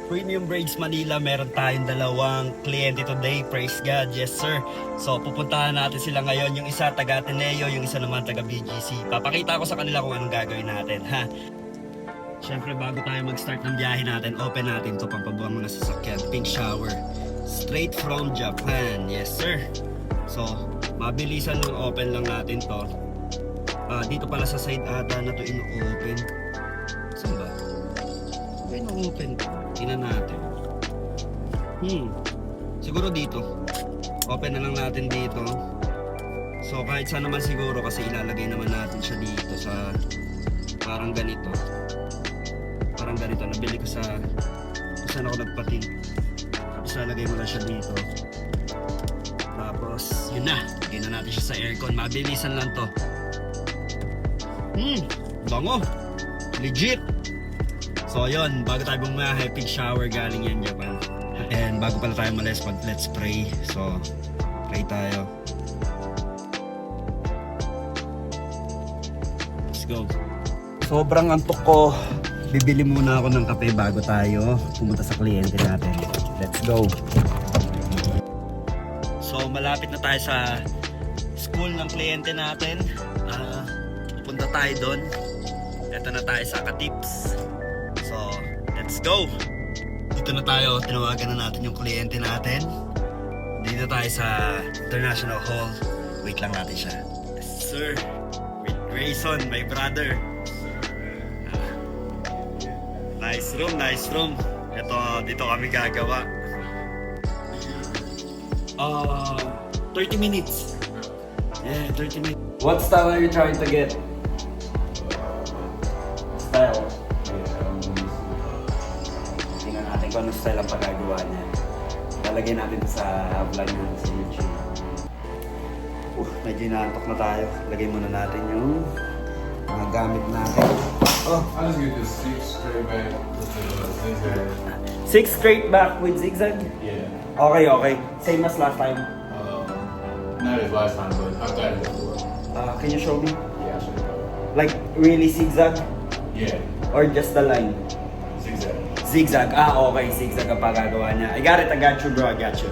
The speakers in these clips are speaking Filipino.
Premium Braids Manila, meron tayong dalawang kliyente today. Praise God, yes sir. So pupuntahan natin sila ngayon. Yung isa taga Ateneo, yung isa naman taga BGC. Papakita ko sa kanila kung anong gagawin natin ha. Siyempre bago tayo mag-start ng biyahe natin, open natin to pampabuang mga sasakyan. Pink shower. Straight from Japan, yes sir. So mabilisan lang, open lang natin to. Dito pala sa side ata na to ino-open. Saan ba? Ino-open. Tingnan natin. Siguro dito. Open na lang natin dito. So kahit saan naman siguro kasi ilalagay naman natin siya dito sa parang ganito. Parang ganito. Nabili ko sa kung saan ako nagpatin. Tapos lalagay mo lang siya dito. Tapos yun na. Lagay na natin siya sa aircon. Mabilisan lang to. Bango. Legit. So yun, bago tayo bumahe, pig shower galing yan Japan. And bago pala tayo malis, let's pray. So, pray tayo. Let's go. Sobrang antok ko. Bibili muna ako ng kape bago tayo pumunta sa kliyente natin. Let's go. So, malapit na tayo sa school ng kliyente natin. Pupunta tayo doon. Ito na tayo sa Katips. So, let's go! Dito na tayo, tinawagan na natin yung kliyente natin. Dito tayo sa International Hall. Wait lang natin siya. Yes, sir! With Grayson, my brother. Nice room, nice room. Ito, dito kami gagawa. 30 minutes. Yeah, 30 minutes. What style are you trying to get? Style. Tingnan natin kung anong style ang pagagawa niya. Lalagay natin sa vlog natin sa YouTube. Medyo inaantok na tayo. Lagay muna natin yung mga gamit natin. I just get this 6 straight back with the zigzag. 6 straight back with zigzag? Yeah. Okay, okay. Same as last time. Not as last time, but I've got it before. Can you show me? Yeah, I should go. Like, really zigzag? Yeah. Or just the line? Zigzag. Zigzag. Okay. Zigzag ang pagagawa niya. I got it. I got you, bro. I got you.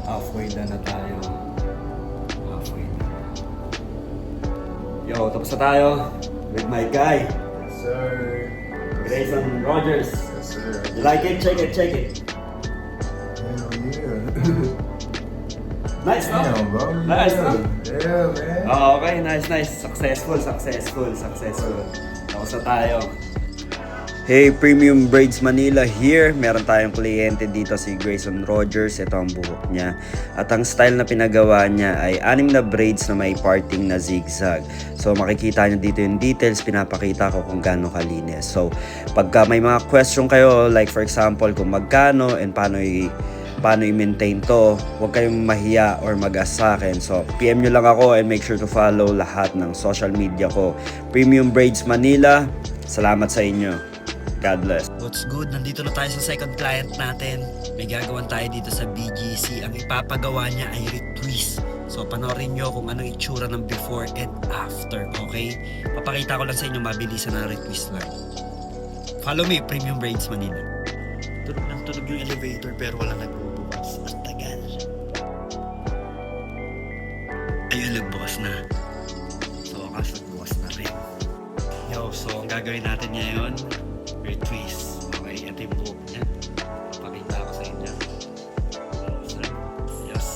Halfway na tayo. Halfway na. Yo, tapos na tayo. With my guy, Yes, sir. Grayson Rogers. Yes, sir. You like it? Check it, check it. Hell yeah. Nice, no? Damn, bro. Nice, no? Yeah, man. Okay, nice, nice. Successful. Tapos na tayo. Hey, Premium Braids Manila here. Meron tayong kliyente dito si Grayson Rogers. Ito ang buhok niya. At ang style na pinagawa niya ay 6 na braids na may parting na zigzag. So makikita niyo dito yung details. Pinapakita ko kung gaano kalinis. So pagka may mga question kayo, like for example kung magkano and paano i-maintain to, huwag kayong mahiya or mag-ask sa akin. So PM nyo lang ako and make sure to follow lahat ng social media ko. Premium Braids Manila. Salamat sa inyo. God bless. What's good? Nandito na tayo sa second client natin. May gagawin tayo dito sa BGC. Ang ipapagawa niya ay retwist. So panoorin nyo kung anong itsura ng before and after. Okay? Papakita ko lang sa inyo mabilisan na retwist lang. Follow me, Premium Braids Manila. Tunog ng tunog yung elevator pero walang nagbubukas. Ang tagal. Ayun, nagbukas na. So, kaso nagbukas na rin. Yo, so ang gagawin natin ngayon, retwist. Okay, ito yung buhok niya. Pakita ko sa inyo. Yes.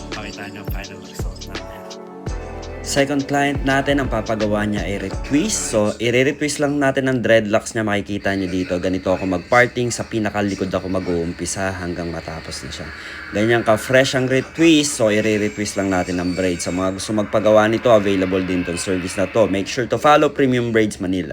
Pakita niyo ang final result natin. Second client natin, ang papagawa niya ay retwist. So, i-retwist lang natin ang dreadlocks niya. Makikita niyo dito. Ganito ako mag-parting. Sa pinakalikod ako mag-uumpisa hanggang matapos na siya. Ganyan ka-fresh ang retwist. So, i-retwist lang natin ang braids. Sa mga gusto magpagawa nito, available din tong service na to. Make sure to follow Premium Braids Manila.